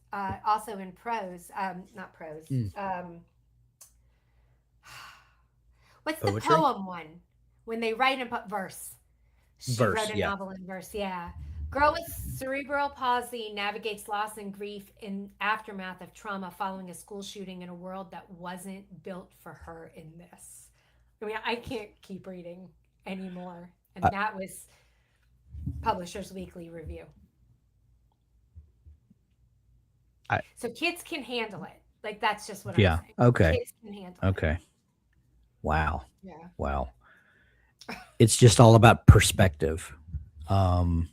also in prose, not prose. Mm. What's the Poetry. poem one? When they write in verse. She wrote Verse. a Yeah. novel in verse, yeah. Girl with cerebral palsy navigates loss and grief in aftermath of trauma following a school shooting in a world that wasn't built for her in this. I mean, I can't keep reading anymore. And I, that was Publishers Weekly review. I. So kids can handle it. Like, that's just what I'm Yeah. saying. Okay. Kids can handle it. Okay. Wow. Yeah. Wow. It's just all about perspective. Um,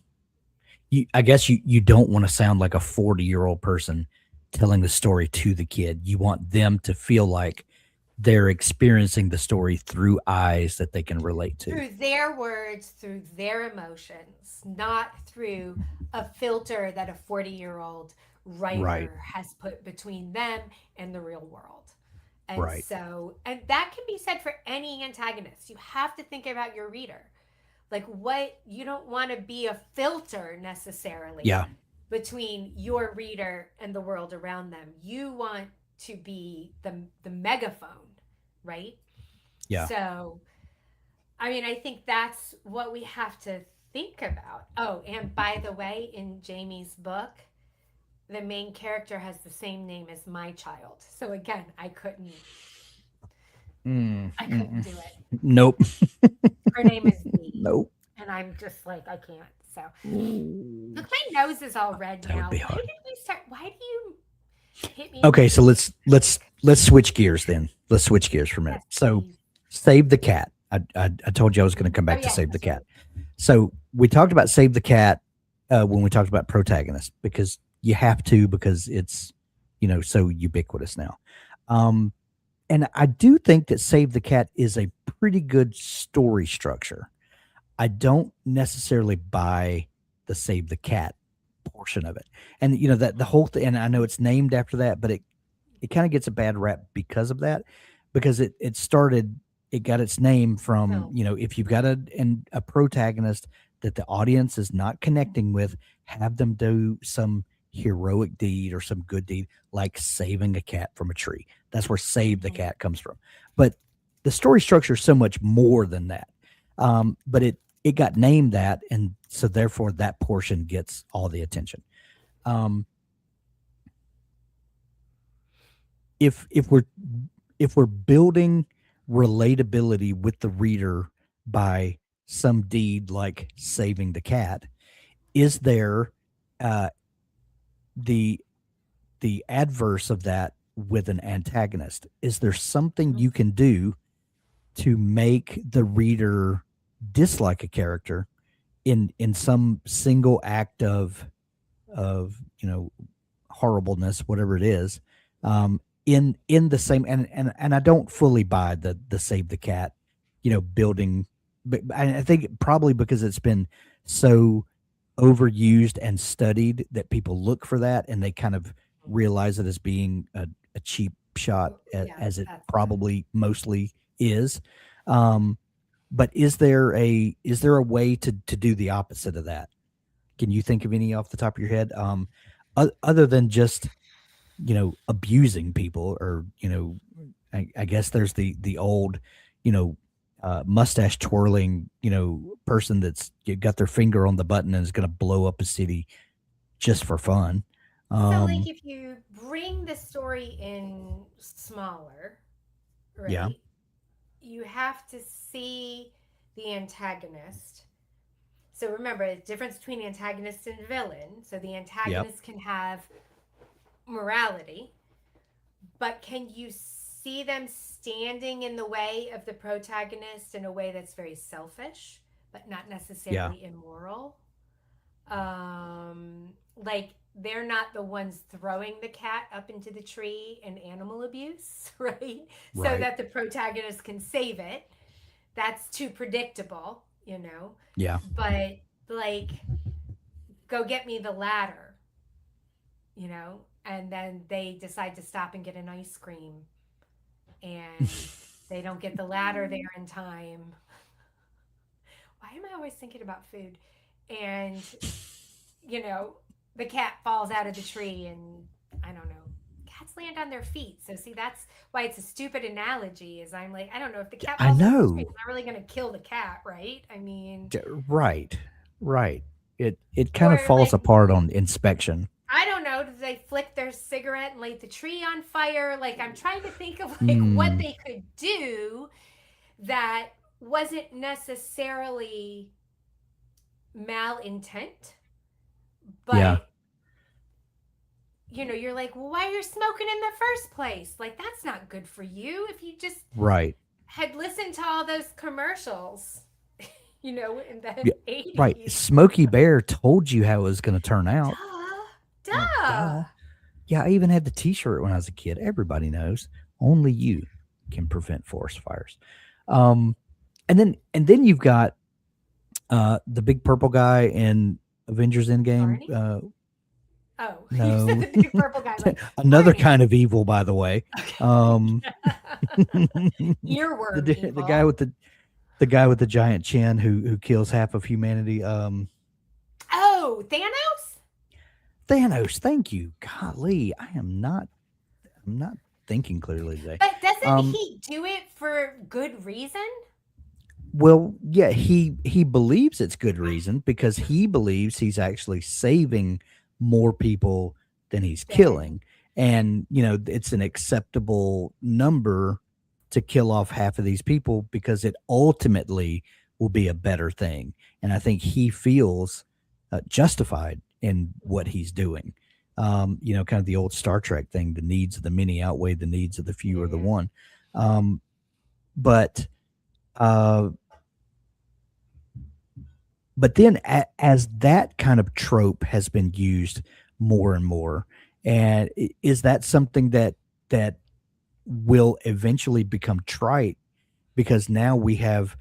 I guess you don't want to sound like a 40-year-old person telling the story to the kid. You want them to feel like they're experiencing the story through eyes that they can relate to. Through their words, through their emotions, not through a filter that a 40-year-old Right. writer has put between them and the real world. And Right. so, and that can be said for any antagonist. You have to think about your reader. Like, what you don't want to be a filter necessarily Yeah. between your reader and the world around them. You want to be the megaphone, right? Yeah. So, I mean, I think that's what we have to think about. Oh, and by the way, in Jamie's book, the main character has the same name as my child. So again, Mm, I couldn't mm-mm. do it. Nope. Her name is V, Nope. and I'm just like I can't. So Ooh, look, my nose is all red that would now. be Why hard. did we start? Why do you hit me in the Okay, so face with let's music? let's switch gears then. Let's switch gears for a minute. Yes, So, please. save the cat. I told you I was going to come Oh back to yes, save the that's cat. right. So we talked about save the cat when we talked about protagonist because you have to because it's so ubiquitous now. Um, and I do think that save the cat is a pretty good story structure. I don't necessarily buy the save the cat portion of it. And that the whole thing, and I know it's named after that, but it kind of gets a bad rap because of that, because it got its name from, No. if you've got a protagonist that the audience is not connecting with, have them do some heroic deed or some good deed like saving a cat from a tree. That's where save the Mhm. cat comes from. But the story structure is so much more than that. But it got named that, and so therefore that portion gets all the attention. Um, if we're building relatability with the reader by some deed like saving the cat, is there uh, the the adverse of that with an antagonist? Is there something Mhm. you can do to make the reader dislike a character in some single act of horribleness, whatever it is, in the same, and I don't fully buy the save the cat, building, but I think probably because it's been so overused and studied that people look for that and they kind of realize it as being a cheap shot Yeah, as it that's it. probably mostly is. Um, but is there a way to do the opposite of that? Can you think of any off the top of your head? Other than just abusing people, or I guess there's the old you know mustache twirling person that's got their finger on the button and is going to blow up a city just for fun. So, like, um if you bring the story in smaller, yeah. right, you have to see the antagonist. So, remember the difference between antagonist and villain. So, the Yep. antagonist can have morality, but can you see them standing in the way of the protagonist in a way that's very selfish, but not Yeah. necessarily immoral? Like they're not the ones throwing the cat up into the tree in animal abuse, right? So Right. that the protagonist can save it. That's too predictable, Yeah. but like, go get me the ladder, and then they decide to stop and get an ice cream, and they don't get the ladder there in time. Why am I always thinking about food? And you know, the cat falls out of the tree, and I don't know. Cats land on their feet. So see, that's why it's a stupid analogy. Is I'm like, I don't know if the cat I falls out of the tree, know. it's not really going to kill the cat, right? I mean, Right. Right. It kind of or falls like, apart on inspection. I don't know, do they flick their cigarette and light the tree on fire? Like, I'm trying to think of like what Mm, they could do that wasn't necessarily malintent, yeah. but you're like, well, why are you smoking in the first place? Like, that's not good for you. If you just Right. had listened to all those commercials, in the Yeah. Right. 80s. Smokey Bear told you how it was going to turn out. Duh. Like, Duh. duh. Yeah, I even had the T-shirt when I was a kid. Everybody knows. Only you can prevent forest fires. Um, and then you've got the big purple guy in Avengers Endgame. Barney? Oh, you said No, the big purple guy, like, another Barney. kind of evil, by the way. Okay. Um, Earworm the guy evil. with the The guy with the giant chin who kills half of humanity. Oh, Thanos? Thanos. Thank you. Golly, I'm not thinking clearly today. But doesn't Um, he do it for good reason? well, yeah, he believes it's good reason because he believes he's actually saving more people than he's Then, killing, and it's an acceptable number to kill off half of these people because it ultimately will be a better thing. And I think he feels justified in what he's doing. Kind of the old Star Trek thing: the needs of the many outweigh the needs of the few or the yeah. one. But uh, but then as that kind of trope has been used more and more, and is that something that will eventually become trite because now we have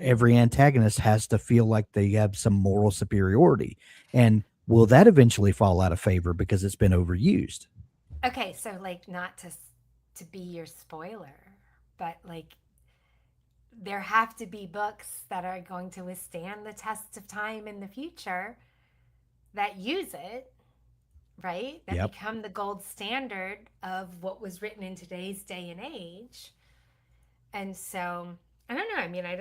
every antagonist has to feel like they have some moral superiority, and will that eventually fall out of favor because it's been overused? Okay, so like not to be your spoiler, but like there have to be books that are going to withstand the test of time in the future that use it, right? That Yep. become the gold standard of what was written in today's day and age. And so, I don't know. I mean, I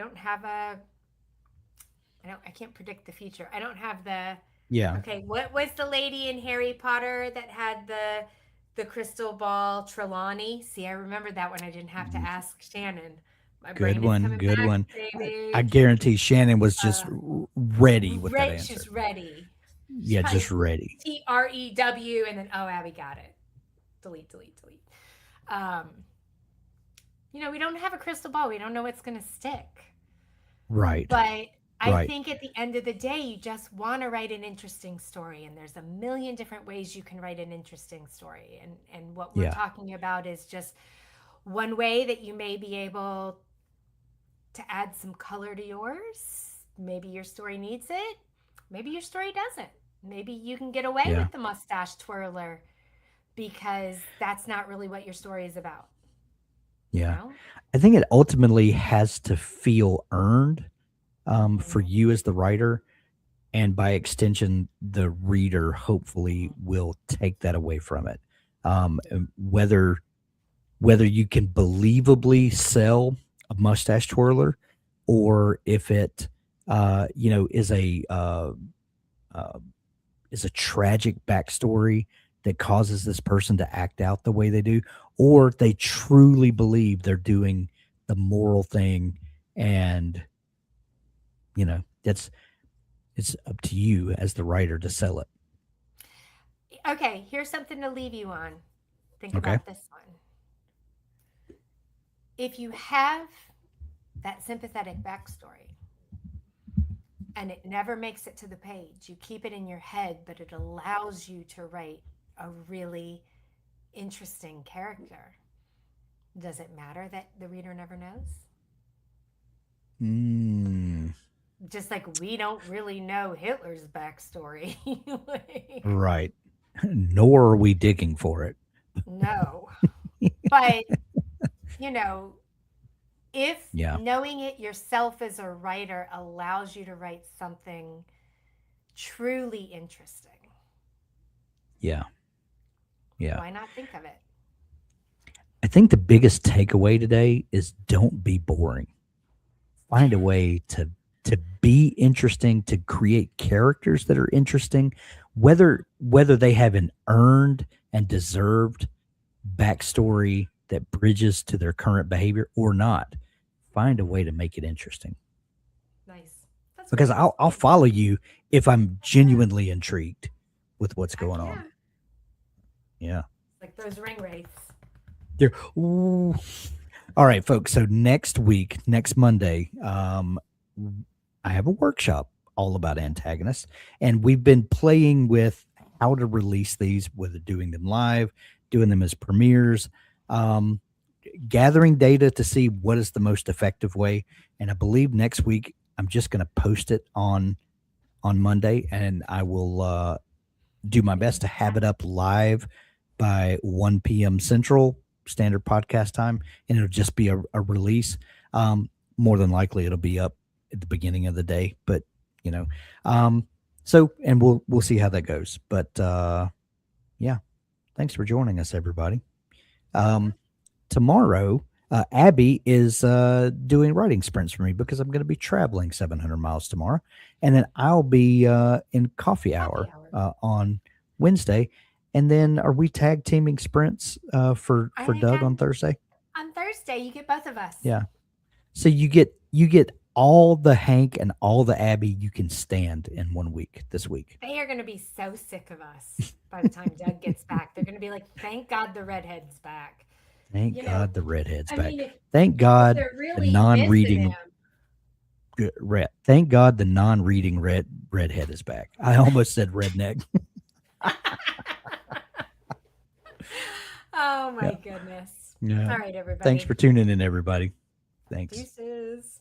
can't predict the future. I don't have the, Yeah. okay, what was the lady in Harry Potter that had the crystal ball Trelawney? See, I remember that one. I didn't have to ask Shannon. My Good brain is one. coming Good back, one. I baby. guarantee Shannon was just Uh, ready with that answer. she's ready. She's Yeah, just probably ready. TREW, and then oh, Abby got it. Delete, delete, delete. Um, we don't have a crystal ball. We don't know what's going to stick. Right. But I Right. think at the end of the day, you just want to write an interesting story, and there's a million different ways you can write an interesting story. And what we're Yeah. talking about is just one way that you may be able to add some color to yours. Maybe your story needs it. Maybe your story doesn't. Maybe you can get away Yeah. with the mustache twirler because that's not really what your story is about, you Yeah. know? I think it ultimately has to feel earned for Mhm. you as the writer, and by extension, the reader hopefully will take that away from it. And whether you can believably sell a mustache twirler, or if it is uh, a tragic backstory that causes this person to act out the way they do, or they truly believe they're doing the moral thing, and that's it's up to you as the writer to sell it. Okay, here's something to leave you on. Think Okay. about this one. If you have that sympathetic backstory and it never makes it to the page, you keep it in your head, but it allows you to write a really interesting character. Does it matter that the reader never knows? Mm, Just like we don't really know Hitler's backstory. Like, right. Nor are we digging for it. no. But, you know, if Yeah. knowing it yourself as a writer allows you to write something truly interesting, Yeah. Yeah. why not think of it? I think the biggest takeaway today is don't be boring. Find a way to be interesting, to create characters that are interesting, whether they have an earned and deserved backstory that bridges to their current behavior or not. Find a way to make it interesting, Nice. That's because great. I'll follow you if I'm genuinely intrigued with what's Heck going on. yeah. Yeah. Like those ring wraiths. There. Ooh. All right, folks. So next week, next Monday, I have a workshop all about antagonists, and we've been playing with how to release these, whether doing them live, doing them as premieres, um, gathering data to see what is the most effective way. And I believe next week I'm just going to post it on Monday, and I will do my best to have it up live by 1 p.m. Central Standard Podcast Time, and it'll just be a release. more than likely it'll be up at the beginning of the day, but you know, um, so and we'll see how that goes. But yeah, thanks for joining us, everybody. Yeah. Um, tomorrow, Abby is doing writing sprints for me because I'm going to be traveling 700 miles tomorrow, and then I'll be in coffee Happy hour hour. on Wednesday, and then are we tag teaming sprints I for think Doug on Thursday? on Thursday you get both of us. Yeah. So you get all the Hank and all the Abby you can stand in 1 week this week. They are going to be so sick of us by the time Doug gets back. They're going to be like, "Thank God the redhead's back." Thank You know, God the redhead's I back. mean, Thank if God they're the really missing non-reading him. red. Thank God the non-reading redhead is back. I almost said redneck. Oh Yeah. my goodness. Yeah. All right, Thanks everybody. for tuning in, everybody. Thanks. Deuces.